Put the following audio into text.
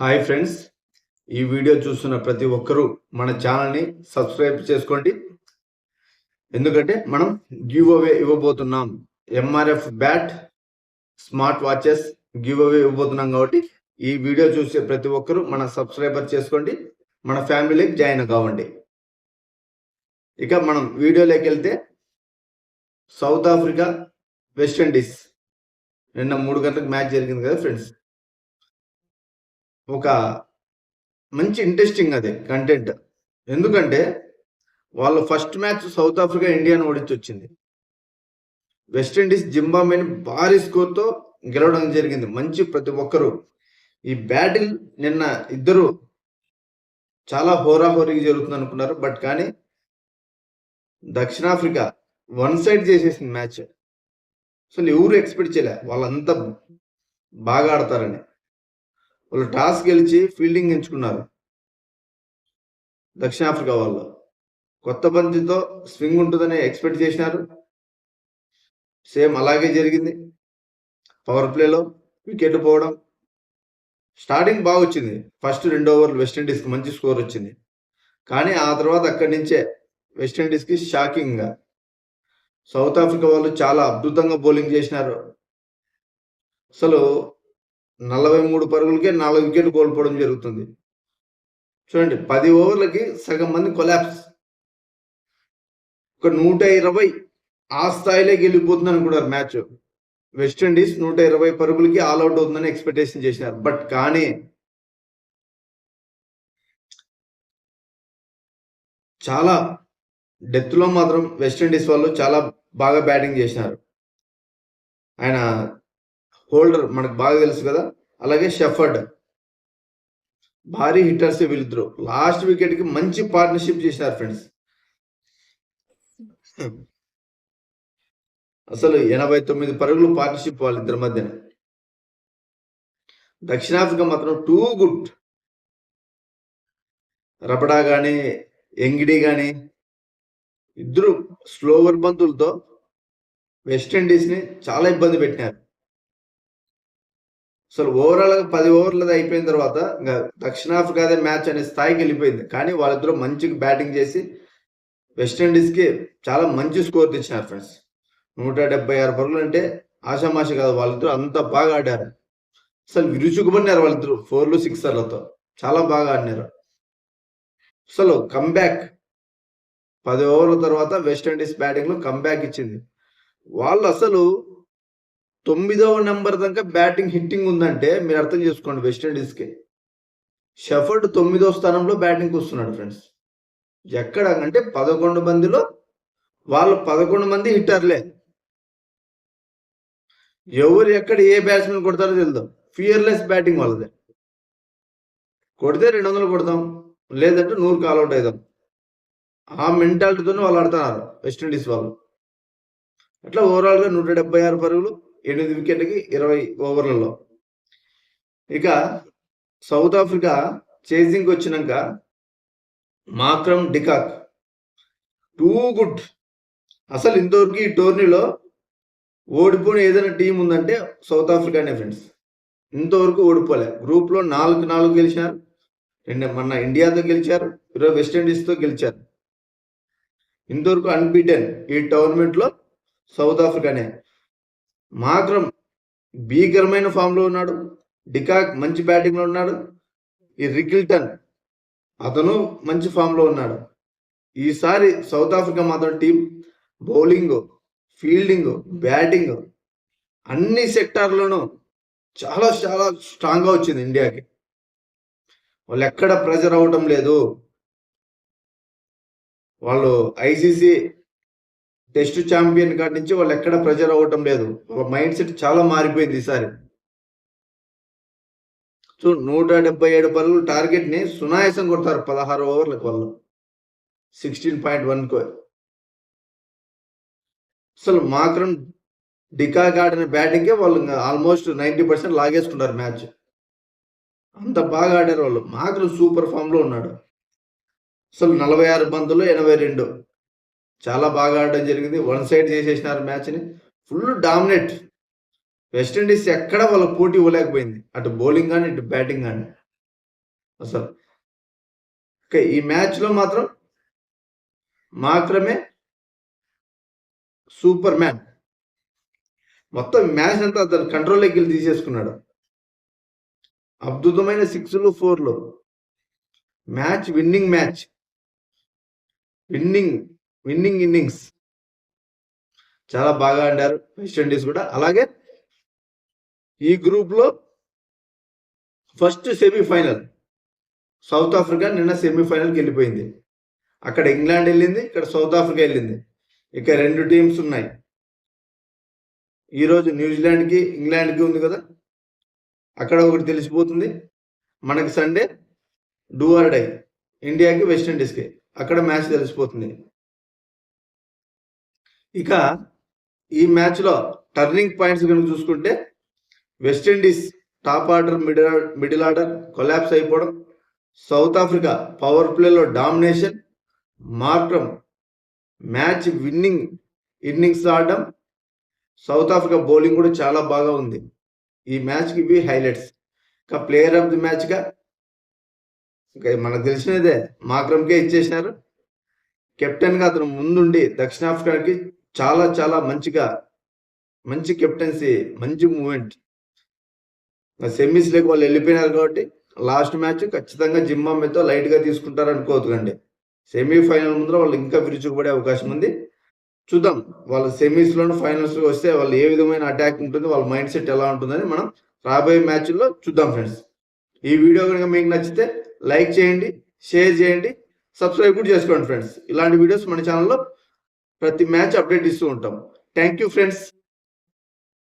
Hi friends, ఈ video చూస్తున్న ప్రతి ఒక్కరూ మన ఛానల్ని సబ్స్క్రైబ్ చేసుకోండి. ఎందుకంటే మనం గివ్ అవే ఇవ్వబోతున్నాం. MRF bat, smart watches give away ఇవ్వబోతున్నాం. కాబట్టి ఈ వీడియో చూసే ప్రతి ఒక్కరూ మన సబ్స్క్రైబర్ చేసుకోండి, మన ఫ్యామిలీకి జాయిన్ కావండి. ఇక మనం వీడియోలోకి వెళ్తే, సౌత్ ఆఫ్రికా వెస్టిండీస్ నిన్న 3 గంటలకు మ్యాచ్ జరిగింది కదా ఫ్రెండ్స్. ఒక మంచి ఇంట్రెస్టింగ్ అదే కంటెంట్. ఎందుకంటే వాళ్ళ ఫస్ట్ మ్యాచ్ సౌత్ ఆఫ్రికా ఇండియాను ఓడించి వచ్చింది. వెస్టిండీస్ జింబాబ్వేని భారీ స్కోర్తో గెలవడం జరిగింది. మంచి ప్రతి ఒక్కరూ ఈ బ్యాటిల్ నిన్న ఇద్దరు చాలా హోరాహోరీగా జరుగుతుంది అనుకున్నారు. బట్ కానీ దక్షిణాఫ్రికా వన్ సైడ్ చేసేసింది మ్యాచ్. అసలు ఎవరు ఎక్స్పెక్ట్ చేయలే వాళ్ళంతా బాగా ఆడతారని. వాళ్ళు టాస్ గెలిచి ఫీల్డింగ్ ఎంచుకున్నారు. దక్షిణాఫ్రికా వాళ్ళు కొత్త బంతితో స్వింగ్ ఉంటుందని ఎక్స్పెక్ట్ చేసినారు. సేమ్ అలాగే జరిగింది. పవర్ ప్లేలో వికెట్ పోవడం. స్టార్టింగ్ బాగా వచ్చింది. ఫస్ట్ 2 ఓవర్లు వెస్టిండీస్కి మంచి స్కోర్ వచ్చింది. కానీ ఆ తర్వాత అక్కడి నుంచే వెస్టిండీస్కి షాకింగ్గా సౌత్ ఆఫ్రికా వాళ్ళు చాలా అద్భుతంగా బౌలింగ్ చేసినారు. అసలు 43 పరుగులకే 4 వికెట్లు కోల్పోవడం జరుగుతుంది. చూడండి, 10 ఓవర్లకి సగం మంది కొలాప్స్. ఒక 120 ఆ స్థాయిలో గెలిపోతుంది అనుకున్నారు మ్యాచ్. వెస్టిండీస్ 120 పరుగులకి ఆల్అౌట్ అవుతుందని ఎక్స్పెక్టేషన్ చేసినారు. బట్ కానీ చాలా డెత్లో మాత్రం వెస్టిండీస్ వాళ్ళు చాలా బాగా బ్యాటింగ్ చేసినారు. ఆయన హోల్డర్ మనకు బాగా తెలుసు కదా, అలాగే షెఫర్డ్ భారీ హిట్టర్స్ వీళ్ళిద్దరు. లాస్ట్ వికెట్కి మంచి పార్ట్నర్షిప్ చేసినారు ఫ్రెండ్స్. అసలు 89 పరుగులు పార్ట్నర్షిప్ వాళ్ళిద్దరి మధ్యన. దక్షిణాఫ్రికా మాత్రం టూ గుడ్. రబడా కానీ ఎంగిడి కానీ ఇద్దరు స్లోవర్ బంతులతో వెస్టిండీస్ని చాలా ఇబ్బంది పెట్టినారు. అసలు ఓవరాల్గా 10 ఓవర్లది అయిపోయిన తర్వాత ఇంకా దక్షిణాఫ్రికాదే మ్యాచ్ అనే స్థాయికి వెళ్ళిపోయింది. కానీ వాళ్ళిద్దరూ మంచిగా బ్యాటింగ్ చేసి వెస్టిండీస్కి చాలా మంచి స్కోర్ తెచ్చినారు ఫ్రెండ్స్. 176 పరుగులు అంటే ఆషామాషి కాదు. వాళ్ళిద్దరూ అంత బాగా ఆడారు. అసలు విరుచుకుపడినారు వాళ్ళిద్దరు 4లు 6ర్లతో. చాలా బాగా ఆడినారు. అసలు కంబ్యాక్ 10 ఓవర్ల తర్వాత వెస్టిండీస్ బ్యాటింగ్లో కంబ్యాక్ ఇచ్చింది. వాళ్ళు అసలు 9వ నెంబర్ దాకా బ్యాటింగ్ హిట్టింగ్ ఉందంటే మీరు అర్థం చేసుకోండి. వెస్టిండీస్కి షెఫర్డ్ 9వ స్థానంలో బ్యాటింగ్కి వస్తున్నాడు ఫ్రెండ్స్. ఎక్కడ అంటే 11 మందిలో వాళ్ళు 11 మంది హిట్టర్లే. ఎవరు ఎక్కడ ఏ బ్యాట్స్మెన్ కొడతారో తెలియదు. ఫియర్లెస్ బ్యాటింగ్ వాళ్ళదే. కొడితే 200 కొడతాం, లేదంటే 100కి ఆల్అౌట్ అవుతాం. ఆ మెంటాలిటీతోనే వాళ్ళు ఆడుతున్నారు వెస్టిండీస్ వాళ్ళు. అట్లా ఓవరాల్గా 176 పరుగులు, 8 వికెట్లకి 20 ఓవర్లలో. ఇక సౌత్ ఆఫ్రికా చేజింగ్కి వచ్చినాక మాక్రమ్ డికాక్ టూ గుడ్. అసలు ఇంతవరకు ఈ టోర్నీలో ఓడిపోయిన ఏదైనా టీం ఉందంటే సౌత్ ఆఫ్రికానే ఫ్రెండ్స్. ఇంతవరకు ఓడిపోలే. గ్రూప్లో 4-4 గెలిచారు. మొన్న ఇండియాతో గెలిచారు, ఈరోజు వెస్టిండీస్తో గెలిచారు. ఇంతవరకు అన్బీటెన్ ఈ టోర్నమెంట్లో సౌత్ ఆఫ్రికానే. మాక్రమ్ భీకరమైన ఫామ్లో ఉన్నాడు. డికాక్ మంచి బ్యాటింగ్లో ఉన్నాడు. ఈ రికిల్టన్ అతను మంచి ఫామ్లో ఉన్నాడు. ఈసారి సౌత్ ఆఫ్రికా మాత్రం టీం బౌలింగ్, ఫీల్డింగ్, బ్యాటింగ్ అన్ని సెక్టార్లోనూ చాలా చాలా స్ట్రాంగ్గా వచ్చింది ఇండియాకి. వాళ్ళు ఎక్కడ ప్రెజర్ అవ్వటం లేదు. వాళ్ళు ఐసీసీ టెస్ట్ ఛాంపియన్ కాడి నుంచి వాళ్ళు ఎక్కడ ప్రెజర్ అవ్వటం లేదు. మైండ్ సెట్ చాలా మారిపోయింది ఈసారి. సో 177 పరుగులు టార్గెట్ని సునాయాసం కొడతారు 16 ఓవర్లకు వాళ్ళు 16.1కు. అసలు మాక్రమ్ డికాక్ ఆడిన బ్యాటింగ్కే వాళ్ళు ఆల్మోస్ట్ 90% లాగేసుకున్నారు మ్యాచ్. అంత బాగా ఆడారు వాళ్ళు. మాక్రమ్ సూపర్ ఫామ్లో ఉన్నాడు. అసలు 46 బంతులు 82 చాలా బాగా ఆడడం జరిగింది. వన్ సైడ్ చేసేసినారు మ్యాచ్ని. Full dominate. వెస్టిండీస్ ఎక్కడ వాళ్ళ పోటీ ఇవ్వలేకపోయింది, అటు బౌలింగ్ కానీ ఇటు బ్యాటింగ్ కానీ. అసలు ఓకే, ఈ మ్యాచ్ లో మాత్రం మాత్రమే సూపర్ మ్యాన్ మొత్తం మ్యాచ్ అంతా అతను కంట్రోల్లోకి వెళ్ళి తీసేసుకున్నాడు. అద్భుతమైన 6లు 4లు మ్యాచ్ విన్నింగ్ ఇన్నింగ్స్ చాలా బాగా ఆడారు వెస్టిండీస్ కూడా. అలాగే ఈ గ్రూప్ లో ఫస్ట్ సెమీఫైనల్ సౌత్ ఆఫ్రికా నిన్న సెమీఫైనల్కి వెళ్ళిపోయింది. అక్కడ ఇంగ్లాండ్ వెళ్ళింది, ఇక్కడ సౌత్ ఆఫ్రికా వెళ్ళింది. ఇక 2 టీమ్స్ ఉన్నాయి. ఈరోజు న్యూజిలాండ్కి ఇంగ్లాండ్కి ఉంది కదా, అక్కడ ఒకటి తెలిసిపోతుంది. మనకి సండే డూ ఆర్ డై ఇండియాకి వెస్టిండీస్కి, అక్కడ మ్యాచ్ తెలిసిపోతుంది. ఇక ఈ మ్యాచ్లో టర్నింగ్ పాయింట్స్ కనుక చూసుకుంటే West Indies top order middle order collapse అయిపోవడం, సౌత్ ఆఫ్రికా పవర్ ప్లేలో domination, Markram match winning innings ఆడడం, సౌత్ ఆఫ్రికా బౌలింగ్ కూడా చాలా బాగా ఉంది. ఈ మ్యాచ్కి ఇవి హైలైట్స్. ఇంకా ప్లేయర్ ఆఫ్ ది మ్యాచ్గా ఇంకా మనకు తెలిసినదే మార్క్రమ్కే ఇచ్చేసినారు. కెప్టెన్గా అతను ముందుండి దక్షిణాఫ్రికాకి చాలా చాలా మంచి కెప్టెన్సీ, మంచి మూమెంట్. సెమీస్లోకి వాళ్ళు వెళ్ళిపోయినారు కాబట్టి లాస్ట్ మ్యాచ్ ఖచ్చితంగా జింబాబ్వేతో లైట్గా తీసుకుంటారు అనుకోవద్దుకండి. సెమీఫైనల్ ముందర వాళ్ళు ఇంకా విరుచుకుపడే అవకాశం ఉంది. చూద్దాం వాళ్ళ సెమీస్లోను ఫైనల్స్లో వస్తే వాళ్ళు ఏ విధమైన అటాక్ ఉంటుంది, వాళ్ళ మైండ్ సెట్ ఎలా ఉంటుందని మనం రాబోయే మ్యాచ్ల్లో చూద్దాం ఫ్రెండ్స్. ఈ వీడియో కనుక మీకు నచ్చితే లైక్ చేయండి, షేర్ చేయండి, సబ్స్క్రైబ్ కూడా చేసుకోండి ఫ్రెండ్స్. ఇలాంటి వీడియోస్ మన ఛానల్లో ప్రతి మ్యాచ్ అప్డేట్ ఇస్తూ ఉంటాం. Thank you friends.